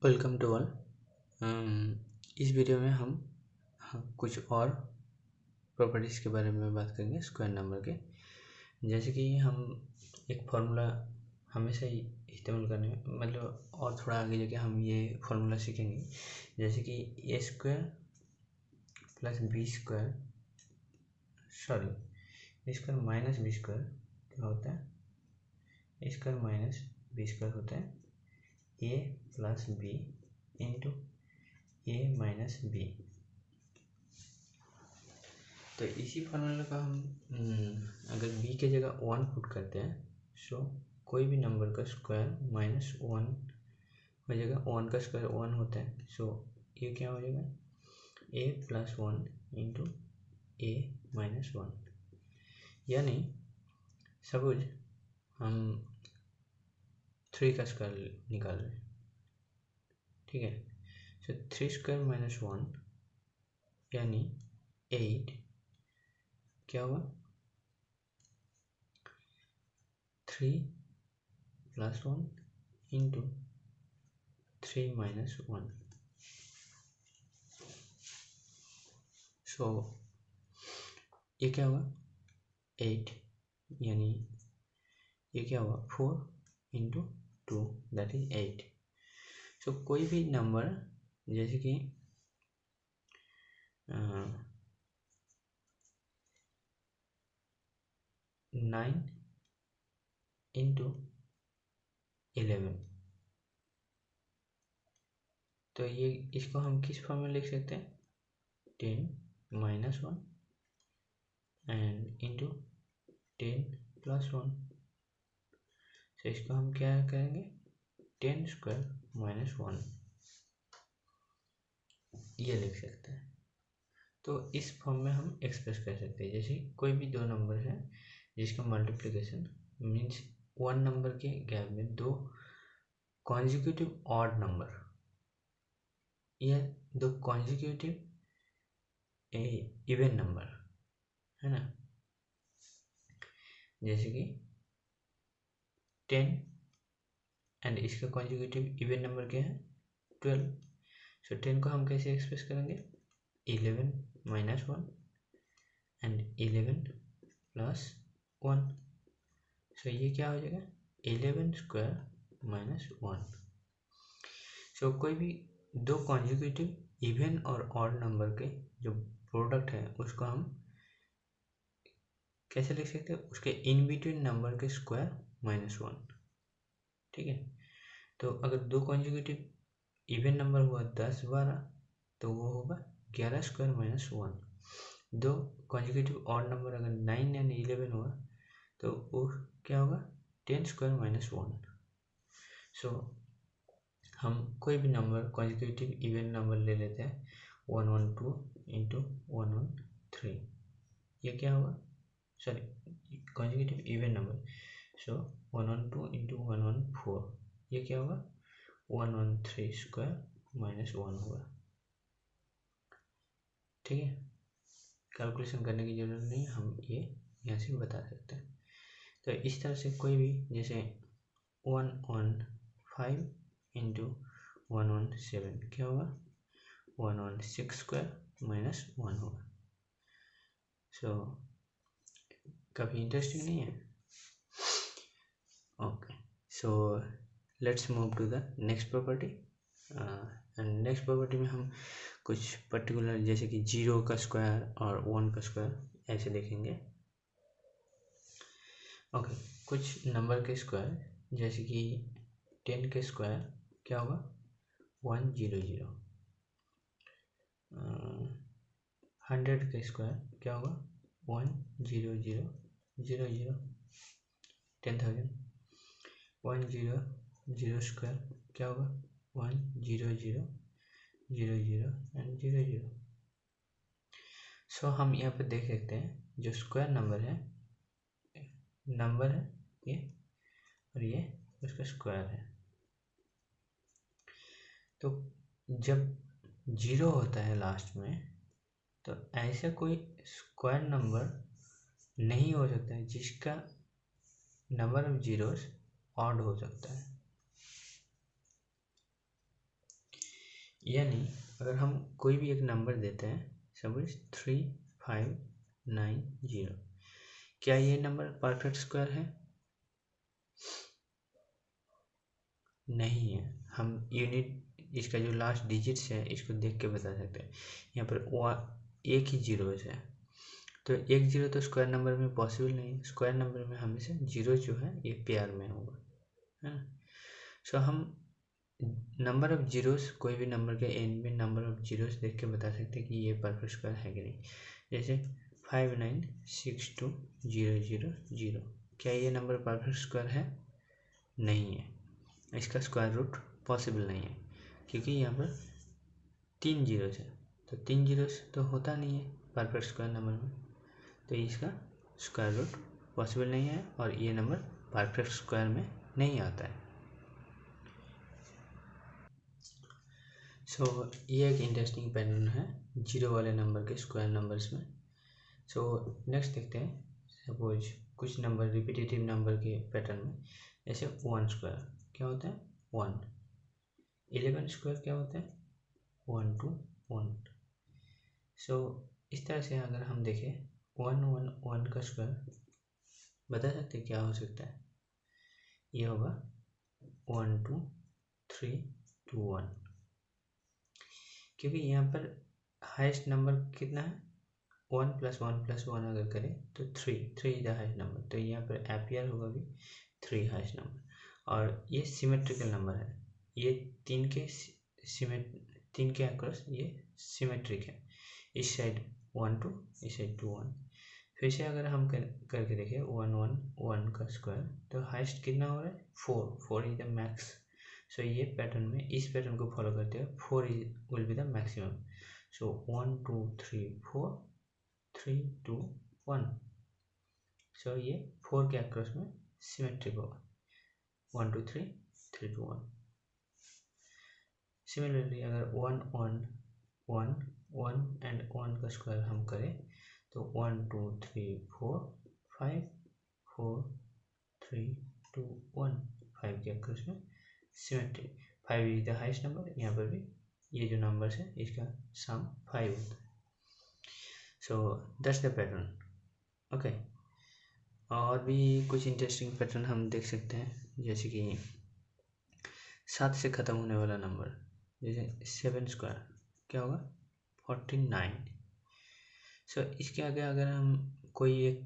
Welcome to all. इस video में हम कुछ और प्रॉपर्टीज़ के बारे में बात करेंगे स्क्वायर नंबर के। जैसे कि हम एक फार्मूला हमेशा ही इस्तेमाल करने मतलब और थोड़ा आगे जाके हम ये फार्मूला सीखेंगे, जैसे कि a square plus b square minus b square क्या होता है, a square minus b square होता है a plus b into a minus b. तो इसी फार्मूला का हम अगर b के जगह 1 पुट करते हैं सो कोई भी नंबर का स्क्वायर माइनस 1 हो जाएगा। 1 का स्क्वायर 1 होता है, सो ये क्या हो जाएगा a plus 1 into a minus 1। यानी सपोज हम 3 का स्क्वायर निकाल रहे हैं, ठीक है। सो 3 स्क्वायर माइनस 1 यानी 8 क्या हुआ 3 प्लस 1 इंटू 3 माइनस 1। सो ये क्या हुआ 8 यानी ये क्या हुआ 4 इंटू 2 दैट इज 8। सो कोई भी नंबर जैसे कि 9 इंटू 11, तो ये इसको हम किस फॉर्म में लिख सकते हैं 10 माइनस 1 एंड इंटू 10 प्लस 1। तो इसको हम क्या करेंगे 10 स्क्वायर माइनस 1 ये लिख सकते हैं। तो इस फॉर्म में हम एक्सप्रेस कर सकते हैं। जैसे कोई भी दो नंबर है जिसका मल्टीप्लिकेशन मीन्स वन नंबर के गैप में दो कॉन्जिक्यूटिव ऑड नंबर या दो कॉन्जिक्यूटिव इवन नंबर है ना, जैसे कि 10 एंड इसका कॉन्जिक्यूटिव इवन नंबर क्या है 12। सो 10 को हम कैसे एक्सप्रेस करेंगे 11 माइनस 1 एंड 11 प्लस 1। सो ये क्या हो जाएगा 11 स्क्वायर माइनस 1। सो कोई भी दो कॉन्जिक्यूटिव इवन और ऑड नंबर के जो प्रोडक्ट है उसको हम कैसे लिख सकते हैं, उसके इन बिटवीन नंबर के स्क्वायर माइनस 1, ठीक है। तो अगर दो कॉन्जिक्यूटिव इवन नंबर हुआ 10 12 तो वो होगा 11 स्क्वायर माइनस 1। दो कॉन्जिक्यूटिव ऑड नंबर अगर 9 एंड 11 हुआ तो वो क्या होगा 10 स्क्वायर माइनस 1। सो हम कोई भी नंबर कॉन्जिक्यूटिव इवन नंबर ले लेते हैं 112 इंटू 113, ये क्या होगा सॉरी कॉन्जिक्यूटिव इवन नंबर। सो 112 इंटू 114 ये क्या होगा 113 स्क्वायर माइनस 1 होगा, ठीक है। कैलकुलेशन करने की जरूरत नहीं, हम ये यहाँ से बता सकते हैं। तो इस तरह से कोई भी जैसे 115 इंटू 117 क्या होगा 116 स्क्वायर माइनस 1 होगा। सो काफ़ी इंटरेस्टिंग नहीं है। Okay, so let's move to the next property. And next property में हम कुछ पर्टिकुलर जैसे कि 0 का स्क्वायर और 1 का स्क्वायर ऐसे देखेंगे। ओके, कुछ नंबर के स्क्वायर जैसे कि 10 के स्क्वायर क्या होगा 100, 100 के स्क्वायर क्या होगा 10000, 10,000। 100 स्क्वायर क्या होगा 10000 एंड 00। सो हम यहाँ पे देख सकते हैं जो स्क्वायर नंबर है ये और ये उसका स्क्वायर है। तो जब 0 होता है लास्ट में तो ऐसा कोई स्क्वायर नंबर नहीं हो सकता है जिसका नंबर ऑफ जीरोस ऑड हो सकता है। यानी अगर हम कोई भी एक नंबर देते हैं, सपोज 3590, क्या ये नंबर परफेक्ट स्क्वायर है? नहीं है। हम यूनिट, इसका जो लास्ट डिजिट्स है इसको देख के बता सकते हैं। यहाँ पर एक ही जीरोज है, तो एक जीरो तो स्क्वायर नंबर में पॉसिबल नहीं है। स्क्वायर नंबर में हमेशा जीरो जो है ये पेयर में होगा, है ना। सो हम नंबर ऑफ जीरोस, कोई भी नंबर के एंड में नंबर ऑफ जीरोस देख के बता सकते हैं कि ये परफेक्ट स्क्वायर है कि नहीं। जैसे 596200, क्या ये नंबर परफेक्ट स्क्वायर है? नहीं है। इसका स्क्वायर रूट पॉसिबल नहीं है, क्योंकि यहाँ पर 3 जीरोस है, तो 3 जीरोस तो होता नहीं है परफेक्ट स्क्वायर नंबर में, तो इसका स्क्वायर रूट पॉसिबल नहीं है और ये नंबर परफेक्ट स्क्वायर में नहीं आता है। सो ये एक इंटरेस्टिंग पैटर्न है जीरो वाले नंबर के स्क्वायर नंबर्स में। सो नेक्स्ट देखते हैं, सपोज कुछ नंबर रिपीटेटिव नंबर के पैटर्न में, जैसे 1 स्क्वायर क्या होता है? 1। 11 स्क्वायर क्या होता है? 1 2 1। सो इस तरह से अगर हम देखें 1 1 1 का स्क्वायर बता सकते क्या हो सकता है? ये होगा 1 2 3 2 1, क्योंकि यहाँ पर हाईएस्ट नंबर कितना है? 1 + 1 + 1 अगर करें तो 3 इज द हाईएस्ट नंबर, तो यहाँ पर एपियर होगा भी 3 हाईएस्ट नंबर। और ये सिमेट्रिकल नंबर है, ये तीन के अक्रॉस ये सिमेट्रिक है। इस साइड 1 2, इस साइड 2 1। फिर से अगर हम करके देखें 1 1 1 का स्क्वायर, तो हाईएस्ट कितना हो रहा है? 4 इज द मैक्स। सो ये पैटर्न में, इस पैटर्न को फॉलो करते हुए 4 विल बी द मैक्सिमम। सो 1 2 3 4 3 2 1। सो ये 4 के अक्रॉस में सिमेट्रिक होगा, 1 2 3 3 2 1। सिमिलरली अगर 1 1 1 1 एंड 1 का स्क्वायर हम करें तो 1 2 3 4 5 4 3 2 1, 5 के अक्रॉस में symmetric. 5 is the highest number, यहाँ पर भी ये जो नंबर्स है इसका सम 5 होता है। So that's the pattern. Okay, और भी कुछ इंटरेस्टिंग पैटर्न हम देख सकते हैं, जैसे कि 7 से ख़त्म होने वाला नंबर, जैसे 7 स्क्वायर क्या होगा? 49। सो इसके आगे अगर हम कोई एक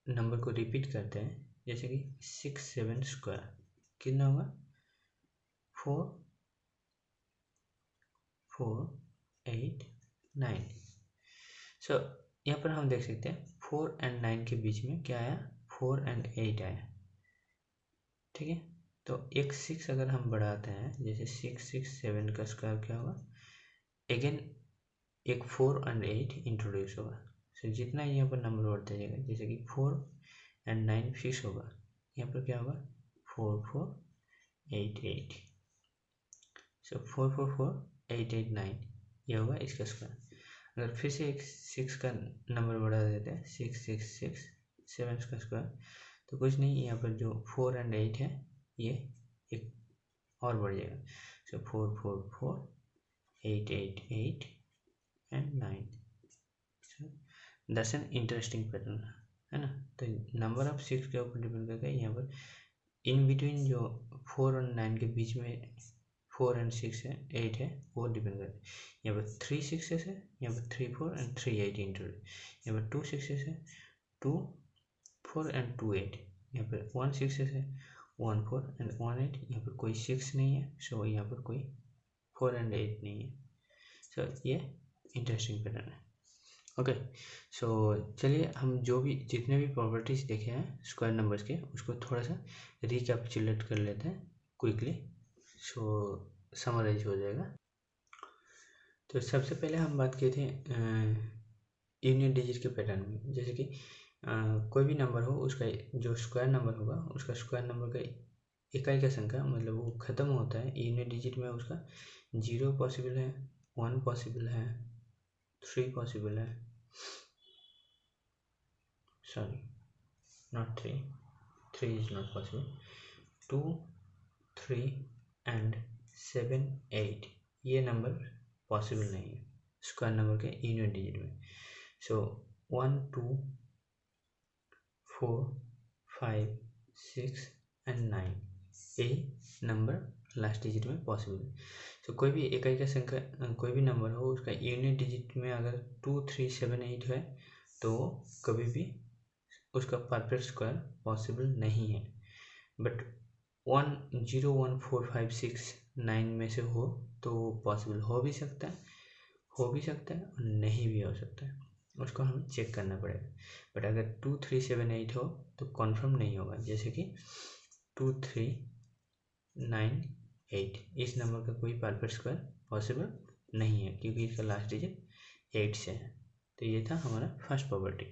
नंबर को रिपीट करते हैं, जैसे कि 6 7 स्क्वायर कितना होगा? 4 4 8 9। सो यहाँ पर हम देख सकते हैं 4 और 9 के बीच में क्या आया? 4 और 8 आया, ठीक है। तो एक 6 अगर हम बढ़ाते हैं, जैसे 6 6 7 का स्क्वायर क्या होगा? अगेन एक 4 और 8 इंट्रोड्यूस होगा। सो जितना यहाँ पर नंबर बढ़ता जाएगा, जैसे कि 4 और 9 फिक्स होगा, यहाँ पर क्या होगा? 4 4 8 8। सो 4 4 4 8 8 9, यह होगा इसका स्क्वायर। अगर फिर से एक 6 का नंबर बढ़ा देते हैं, 6 6 6 7 का स्क्वायर, तो कुछ नहीं, यहाँ पर जो 4 और 8 है ये एक और बढ़ जाएगा। सो 4 4 4 8 8 8 and 9। That's an interesting pattern, है ना। तो नंबर ऑफ 6 के ऊपर डिपेंड करता है। यहाँ पर इन बिटवीन जो 4 और 9 के बीच में 4 और 6 है, 8 है, वो डिपेंड करता है। यहाँ पर 3 6 है, यहाँ पर 3 4 एंड 3 8 इंटरव्यू। यहाँ पर 2 6 है, 2 4 एंड 2 8। यहाँ पर 1 6 है, 1 4 एंड 1 8। यहाँ पर कोई 6 नहीं है, सो यहाँ पर कोई 4 एंड 8 नहीं है। सो ये इंटरेस्टिंग पैटर्न है। ओके, सो चलिए हम जो भी जितने भी प्रॉपर्टीज़ देखे हैं स्क्वायर नंबर्स के, उसको थोड़ा सा रिकैपिचुलेट कर लेते हैं क्विकली, सो समराइज हो जाएगा। तो सबसे पहले हम बात किए थे यूनियन डिजिट के पैटर्न में, जैसे कि कोई भी नंबर हो, उसका जो स्क्वायर नंबर होगा, उसका स्क्वायर नंबर का इकाई का संख्या, मतलब वो ख़त्म होता है यूनियन डिजिट में, उसका 0 पॉसिबल है, 1 पॉसिबल है, 3 पॉसिबल है, sorry not 3 is not possible, 2 3 and 7 8 ये नंबर पॉसिबल नहीं है स्क्वायर नंबर के यूनिट डिजिट में। सो 1 2 4 5 6 एंड 9 ये नंबर लास्ट डिजिट में पॉसिबल है। तो कोई भी इकाई का संख्या कोई भी नंबर हो उसका यूनिट डिजिट में अगर 2 3 7 8 है तो कभी भी उसका परफेक्ट स्क्वायर पॉसिबल नहीं है। बट 1 0 1 4 5 6 9 में से हो तो पॉसिबल हो भी सकता है और नहीं भी हो सकता है, उसको हमें चेक करना पड़ेगा। बट अगर 2 3 7 8 हो तो कन्फर्म नहीं होगा, जैसे कि 2 3 9 8 इस नंबर का कोई परफेक्ट स्क्वायर पॉसिबल नहीं है क्योंकि इसका लास्ट डिजिट 8 से है। तो ये था हमारा फर्स्ट प्रॉपर्टी।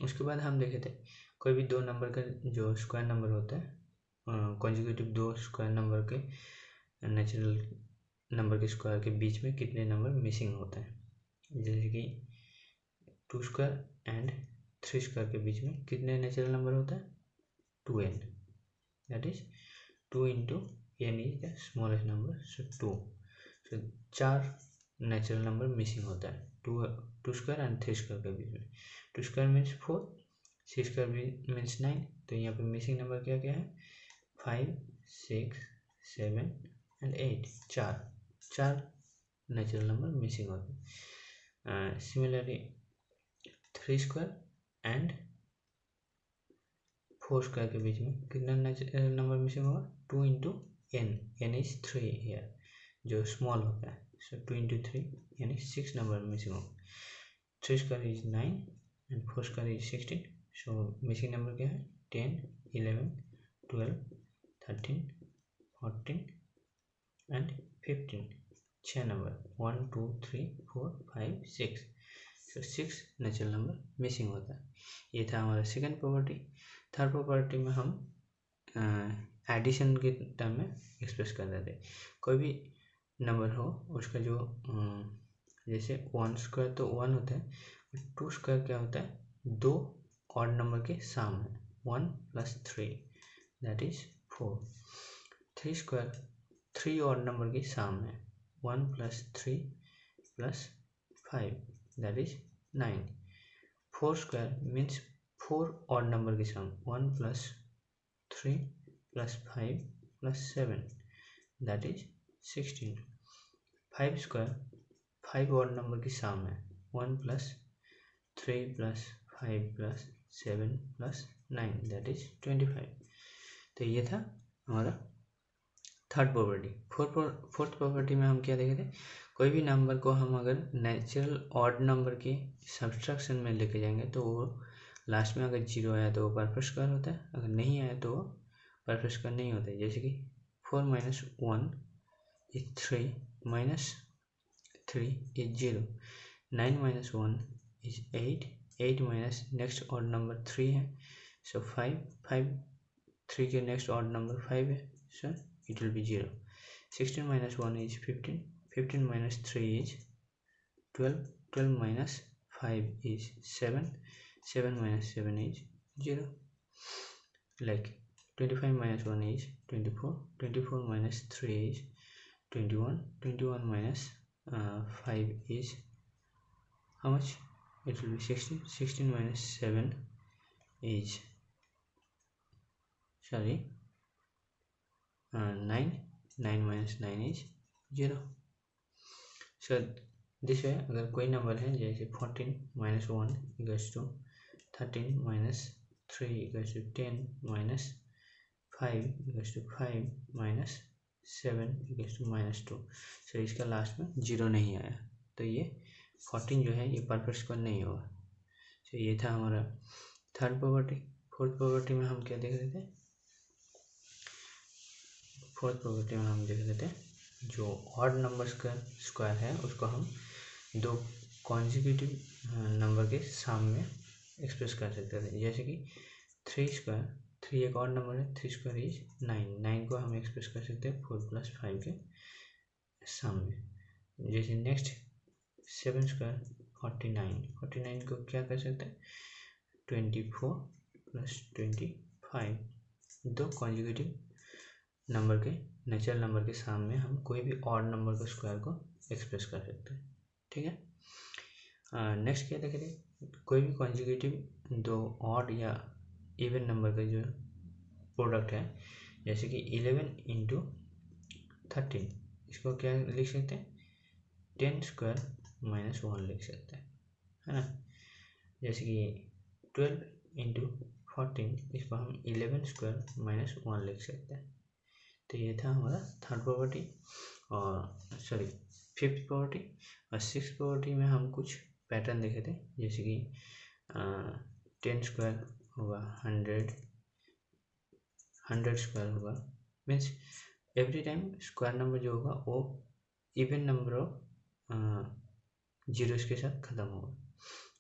उसके बाद हम देखे थे कोई भी दो नंबर का जो स्क्वायर नंबर होता है कॉन्जुगेटिव दो स्क्वायर नंबर के नेचुरल नंबर के स्क्वायर के बीच में कितने नंबर मिसिंग होते हैं, जैसे कि 2 स्क्वायर एंड 3 स्क्वायर के बीच में कितने नेचुरल नंबर होता है 2n, that is 2 into n is the smallest number, so 2, so 4 natural number missing होता है 2 स्क्वायर एंड 3 स्क्वायर के बीच में। 2 स्क्वायर मीन्स 4, 6 स्क्वायर मीन्स 9, तो यहाँ पे मिसिंग नंबर क्या क्या है 5 6 7 एंड 8, चार नेचुरल नंबर मिसिंग होते हैं। सिमिलरली 3 स्क्वायर एंड 4 स्क्वायर के बीच में कितना नंबर मिसिंग होगा 2 into n is 3 here जो स्मॉल होता है, सो 2 into 3 यानी 6 नंबर मिसिंग होगा। 3 square is 9 and 4 square is 16, so missing number क्या है 10 11 12 13 14 and 15, 6 number 1 2 3 4 5 6, so 6 natural number missing होता है। ये था हमारा सेकेंड प्रॉपर्टी। थर्ड प्रॉपर्टी में हम एडिशन के टर्म में एक्सप्रेस कर रहे थे। कोई भी नंबर हो उसका जो जैसे 1 स्क्वायर तो 1 होता है, 2 स्क्वायर क्या होता है दो ऑड नंबर के सम है 1 + 3 that is 4। 3 square 3 odd number की सम है 1 + 3 + 5 that is 9। 4 square means 4 odd number की सम 1 + 3 + 5 + 7 that is 16। 5 square 5 odd number की सम है 1 + 3 + 5 + 7 + 9 दैट इज 25। तो ये था हमारा थर्ड प्रॉपर्टी। फोर्थ प्रॉपर्टी में हम क्या देखे थे कोई भी नंबर को हम अगर नेचुरल ऑड नंबर के सब्सट्रैक्शन में लेके जाएंगे तो वो लास्ट में अगर 0 आया तो वो परफेक्ट स्क्वायर होता है, अगर नहीं आया तो वो परफेक्ट स्क्वायर नहीं होता है। जैसे कि 4 - 1 is 3 - 3 is 0, 9 - 1 is 8, 8 minus next odd number 3 है, सो 5 3 के नेक्स्ट ऑड नंबर 5 है, सो it will be 0। 16 - 1 is 15, 15 - 3 is 12, 12 - 5 is 7, 7 - 7 is 0, like 25 - 1 is 24, 24 - 3 is 21, 21 - 5 is how much, it will be 16, 16 - 7 is 9, 9 - 9 is 0। so this way अगर कोई number है जैसे 14 - 1 equals to 13 - 3 equals to 10 - 5 equals to 5 - 7 equals to -2, so इसका last में 0 नहीं आया तो ये 14 जो है ये परफेक्ट स्क्वायर नहीं होगा। तो ये था हमारा थर्ड प्रॉपर्टी। फोर्थ प्रॉपर्टी में हम क्या देख रहे थे, फोर्थ प्रॉपर्टी में हम देख रहे थे जो ऑड नंबर्स का स्क्वायर है उसको हम दो कॉन्जिक्यूटिव नंबर के सम में एक्सप्रेस कर सकते थे। जैसे कि 3 स्क्वायर, 3 एक ऑड नंबर है, 3 स्क्वायर इज 9, 9 को हम एक्सप्रेस कर सकते हैं 4 + 5 के सम में। जैसे नेक्स्ट 7 स्क्वायर 49, 49 को क्या कर सकते हैं 24 + 25, दो कॉन्जिक्यूटिव नंबर के नेचुरल नंबर के सामने हम कोई भी ऑड नंबर के स्क्वायर को एक्सप्रेस कर सकते हैं। ठीक है। नेक्स्ट क्या देख रहे हैं, कोई भी कॉन्जुगेटिव दो ऑड या इवन नंबर का जो प्रोडक्ट है, जैसे कि 11 इंटू 13, इसको क्या लिख सकते हैं, 10 स्क्वायर माइनस 1 लिख सकते हैं, है ना। जैसे कि 12 इंटू 14, इसको हम 11 स्क्वायर माइनस 1 लिख सकते हैं। तो ये था हमारा थर्ड प्रॉपर्टी, और सॉरी फिफ्थ प्रॉपर्टी। और सिक्स प्रॉपर्टी में हम कुछ पैटर्न देखे थे, जैसे कि 10 स्क्वायर होगा 100, 100 स्क्वायर होगा, means every time square number जो होगा वो इवन नंबर ऑफ जीरोस के साथ खत्म होगा।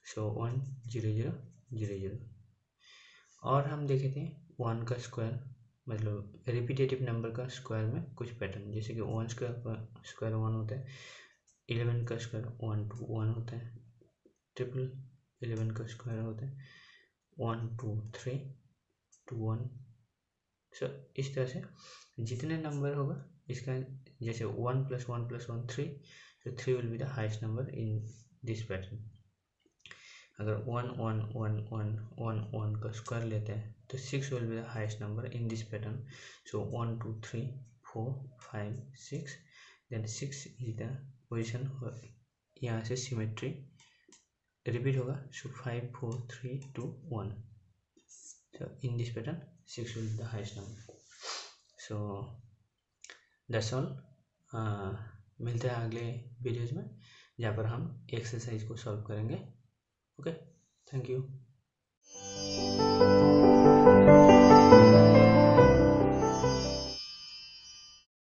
सो 1 0 0 0 0। और हम देखे थे 1 का स्क्वायर, मतलब रिपीटेटिव नंबर का स्क्वायर में कुछ पैटर्न, जैसे कि 1 स्क्वायर का स्क्वायर 1 होता है, 11 का स्क्वायर 1 2 1 होता है, 11 का स्क्वायर होता है 1 2 3 2 1। सो इस तरह से जितने नंबर होगा इसका, जैसे 1 + 1 + 1 3, so 3 will be the highest number in this pattern। अगर 1 1 1 1 1 1 का स्क्वायर लेते हैं तो 6 will be the highest number in this pattern। so 1 2 3 4 5 6, then 6 is the position, यहाँ से सिमेट्री रिपीट होगा, so 5 4 3 2 1। so in this pattern 6 will be the highest number। so that's all। मिलते हैं अगले वीडियोज में, जहाँ पर हम एक्सरसाइज को सॉल्व करेंगे। Okay, thank you.